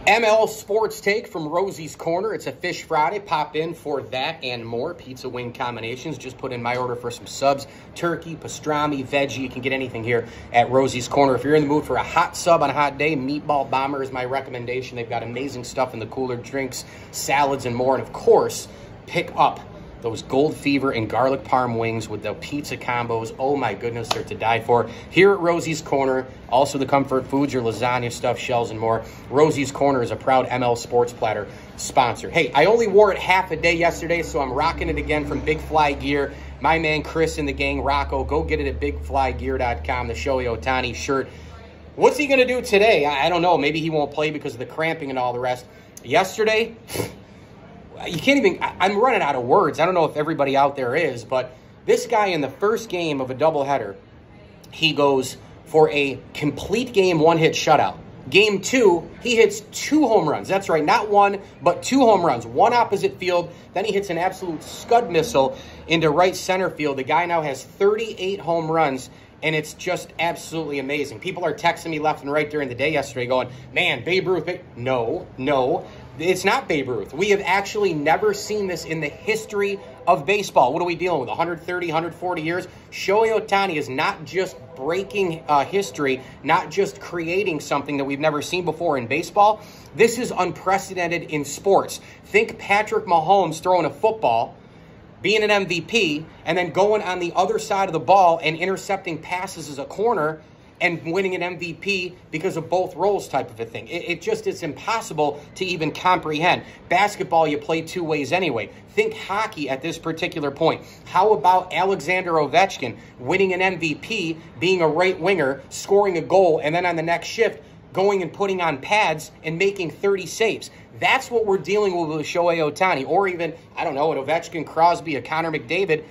ML Sports Take from Rosie's Corner. It's a Fish Friday. Pop in for that and more. Pizza wing combinations. Just put in my order for some subs. Turkey, pastrami, veggie. You can get anything here at Rosie's Corner. If you're in the mood for a hot sub on a hot day, Meatball Bomber is my recommendation. They've got amazing stuff in the cooler, drinks, salads, and more. And of course, pick up those Gold Fever and garlic parm wings with the pizza combos. Oh my goodness, they're to die for. Here at Rosie's Corner, also the comfort foods, your lasagna stuff, shells, and more. Rosie's Corner is a proud ML Sports Platter sponsor. Hey, I only wore it half a day yesterday, so I'm rocking it again from Big Fly Gear. My man Chris and the gang, Rocco, go get it at bigflygear.com, the Shohei Ohtani shirt. What's he going to do today? I don't know. Maybe he won't play because of the cramping and all the rest. Yesterday, you can't even, I'm running out of words. I don't know if everybody out there is, but this guy in the first game of a doubleheader, he goes for a complete game one-hit shutout. Game two, he hits 2 home runs. That's right, not one, but 2 home runs. One opposite field, then he hits an absolute scud missile into right center field. The guy now has 38 home runs, and it's just absolutely amazing. People are texting me left and right during the day yesterday going, man, Babe Ruth. No. It's not Babe Ruth. We have actually never seen this in the history of baseball. What are we dealing with, 130, 140 years? Shohei Ohtani is not just breaking history, not just creating something that we've never seen before in baseball. This is unprecedented in sports. Think Patrick Mahomes throwing a football, being an MVP, and then going on the other side of the ball and intercepting passes as a corner and winning an MVP because of both roles type of a thing. It's impossible to even comprehend. Basketball, you play 2 ways anyway. Think hockey at this particular point. How about Alexander Ovechkin winning an MVP, being a right winger, scoring a goal, and then on the next shift, going and putting on pads and making 30 saves? That's what we're dealing with Shohei Ohtani. Or even, I don't know, an Ovechkin, Crosby, a Connor McDavid,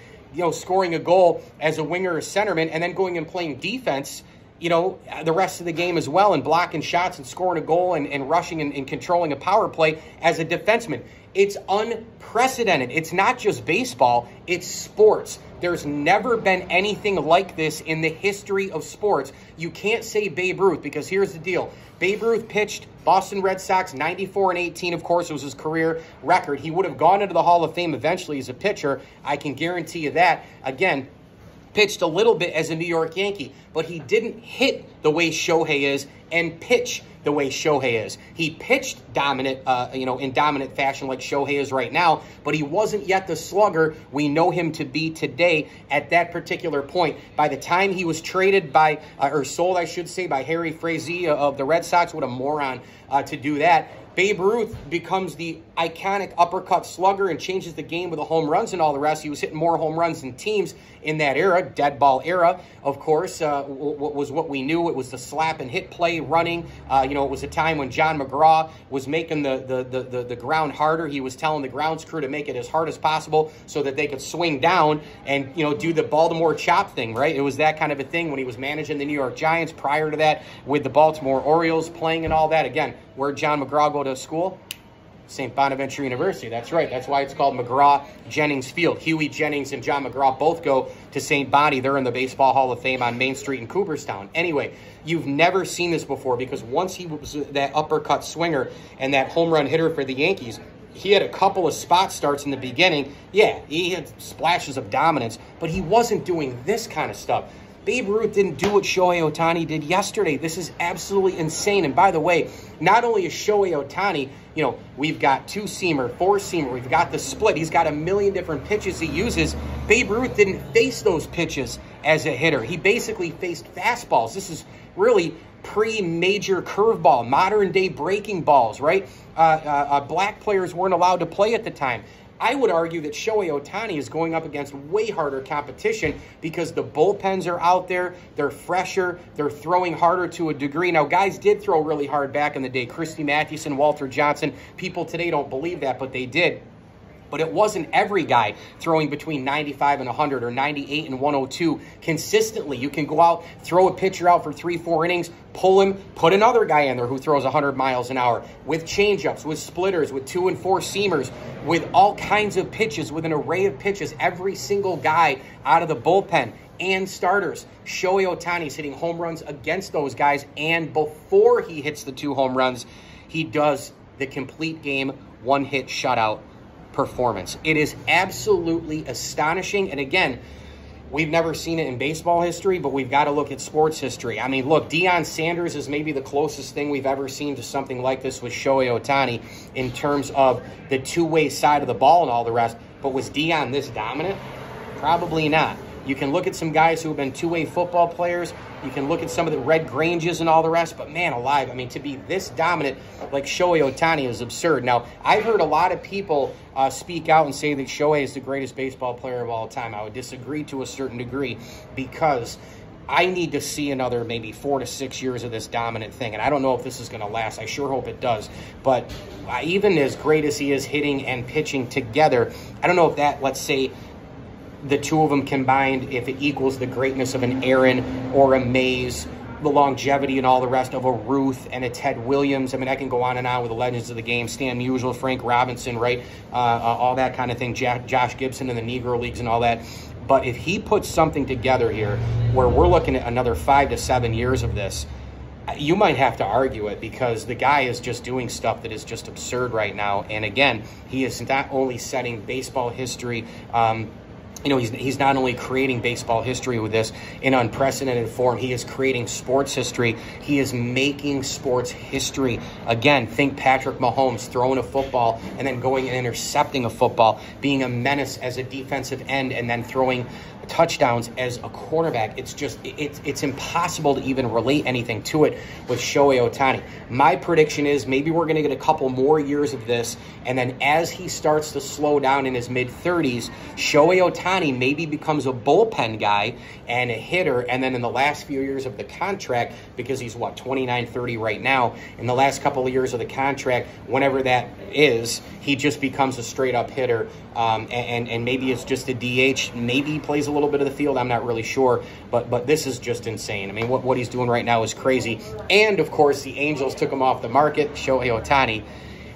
scoring a goal as a winger or centerman and then going and playing defense, the rest of the game as well, and blocking shots and scoring a goal and rushing and controlling a power play as a defenseman. It's unprecedented. It's not just baseball, it's sports. There's never been anything like this in the history of sports. You can't say Babe Ruth, because here's the deal. Babe Ruth pitched Boston Red Sox 94-18. Of course, it was his career record. He would have gone into the Hall of Fame eventually as a pitcher. I can guarantee you that. Again, pitched a little bit as a New York Yankee, but he didn't hit the way Shohei is and pitch the way Shohei is. He pitched dominant, in dominant fashion like Shohei is right now, but he wasn't yet the slugger we know him to be today at that particular point. By the time he was traded by, or sold, I should say, by Harry Frazee of the Red Sox, what a moron to do that. Babe Ruth becomes the iconic uppercut slugger and changes the game with the home runs and all the rest. He was hitting more home runs than teams in that era, dead ball era, of course, was what we knew. It was the slap and hit play running. It was a time when John McGraw was making the ground harder. He was telling the grounds crew to make it as hard as possible so that they could swing down and, do the Baltimore chop thing, right? It was that kind of a thing when he was managing the New York Giants. Prior to that, with the Baltimore Orioles playing and all that. Again, where'd John McGraw go to school? St. Bonaventure University. That's right. That's why it's called McGraw-Jennings Field. Huey Jennings and John McGraw both go to St. Bonnie. They're in the Baseball Hall of Fame on Main Street in Cooperstown. Anyway, you've never seen this before, because once he was that uppercut swinger and that home run hitter for the Yankees, he had a couple of spot starts in the beginning. Yeah, he had splashes of dominance, but he wasn't doing this kind of stuff. Babe Ruth didn't do what Shohei Ohtani did yesterday. This is absolutely insane. And by the way, not only is Shohei Ohtani, we've got 2-seamer, 4-seamer, we've got the split. He's got a million different pitches he uses. Babe Ruth didn't face those pitches as a hitter. He basically faced fastballs. This is really pre-major curveball, modern-day breaking balls, right? Black players weren't allowed to play at the time. I would argue that Shohei Ohtani is going up against way harder competition because the bullpens are out there, they're fresher, they're throwing harder to a degree. Now, guys did throw really hard back in the day. Christy Mathewson, Walter Johnson. People today don't believe that, but they did. But it wasn't every guy throwing between 95 and 100 or 98 and 102 consistently. You can go out, throw a pitcher out for 3-4 innings, pull him, put another guy in there who throws 100 miles an hour with changeups, with splitters, with 2- and 4-seamers, with all kinds of pitches, with an array of pitches. Every single guy out of the bullpen and starters. Shohei Ohtani is hitting home runs against those guys, and before he hits the 2 home runs, he does the complete game one-hit shutout performance. It is absolutely astonishing. And again, we've never seen it in baseball history, but we've got to look at sports history. I mean, look, Deion Sanders is maybe the closest thing we've ever seen to something like this with Shohei Ohtani in terms of the two-way side of the ball and all the rest. But was Deion this dominant? Probably not. You can look at some guys who have been two-way football players. You can look at some of the Red Granges and all the rest. But, man alive, I mean, to be this dominant like Shohei Ohtani is absurd. Now, I've heard a lot of people speak out and say that Shohei is the greatest baseball player of all time. I would disagree to a certain degree because I need to see another maybe 4 to 6 years of this dominant thing. And I don't know if this is going to last. I sure hope it does. But even as great as he is hitting and pitching together, I don't know if that, let's say, the two of them combined, if it equals the greatness of an Aaron or a Mays, the longevity and all the rest of a Ruth and a Ted Williams. I mean, I can go on and on with the legends of the game, Stan Musial, Frank Robinson, right? All that kind of thing, Josh Gibson in the Negro Leagues and all that. But if he puts something together here where we're looking at another 5 to 7 years of this, you might have to argue it because the guy is just doing stuff that is just absurd right now. And again, he is not only setting baseball history, you know, he's not only creating baseball history with this in unprecedented form, he is creating sports history. He is making sports history. Again, think Patrick Mahomes throwing a football and then going and intercepting a football, being a menace as a defensive end and then throwing touchdowns as a quarterback. It's just, it's impossible to even relate anything to it with Shohei Ohtani. My prediction is maybe we're going to get a couple more years of this, and then as he starts to slow down in his mid-30s, Shohei Ohtani maybe becomes a bullpen guy and a hitter, and then in the last few years of the contract, because he's, what, 29, 30 right now, in the last couple of years of the contract, whenever that is, he just becomes a straight-up hitter, and maybe it's just a DH. Maybe he plays a little bit of the field. I'm not really sure, but this is just insane. I mean, what he's doing right now is crazy. And, of course, the Angels took him off the market. Shohei Ohtani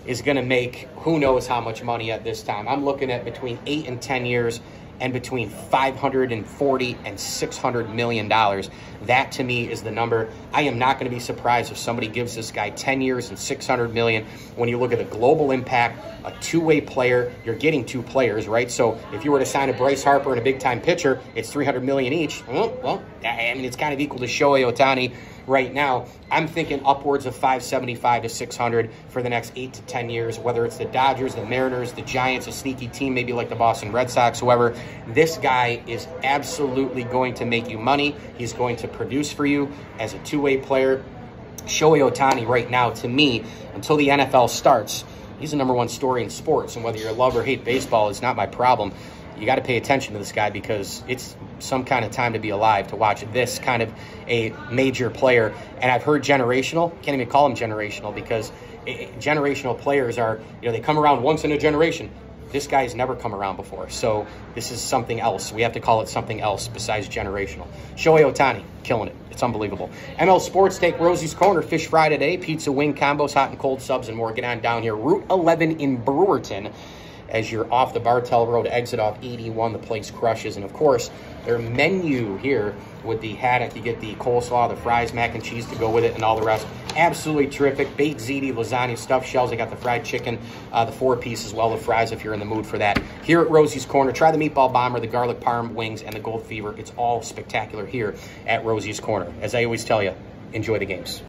is going to make who knows how much money at this time. I'm looking at between 8 and 10 years and between $540 and $600 million. That, to me, is the number. I am not going to be surprised if somebody gives this guy 10 years and $600 million. When you look at the global impact, a two-way player, you're getting two players, right? So if you were to sign a Bryce Harper and a big-time pitcher, it's $300 million each. Well, I mean, it's kind of equal to Shohei Ohtani right now. I'm thinking upwards of 575 to 600 for the next 8 to 10 years, whether it's the Dodgers, the Mariners, the Giants, a sneaky team, maybe like the Boston Red Sox, whoever. This guy is absolutely going to make you money. He's going to produce for you as a two-way player. Shohei Ohtani right now, to me, until the NFL starts, he's the #1 story in sports. And whether you love or hate baseball is not my problem. You got to pay attention to this guy because it's some kind of time to be alive to watch this kind of a major player. And I've heard generational. Can't even call him generational because generational players are, you know, they come around once in a generation. This guy's never come around before. So this is something else. We have to call it something else besides generational. Shohei Ohtani, killing it. It's unbelievable. ML Sports Take, Rosie's Corner, Fish Fry today, pizza, wing combos, hot and cold subs, and more. Get on down here. Route 11 in Brewerton. As you're off the Bartell Road, exit off 81, the place crushes. And, of course, their menu here with the haddock, you get the coleslaw, the fries, mac and cheese to go with it, and all the rest. Absolutely terrific. Baked ziti, lasagna, stuffed shells. They got the fried chicken, the 4-piece as well, the fries if you're in the mood for that. Here at Rosie's Corner, try the meatball bomber, the garlic parm wings, and the gold fever. It's all spectacular here at Rosie's Corner. As I always tell you, enjoy the games.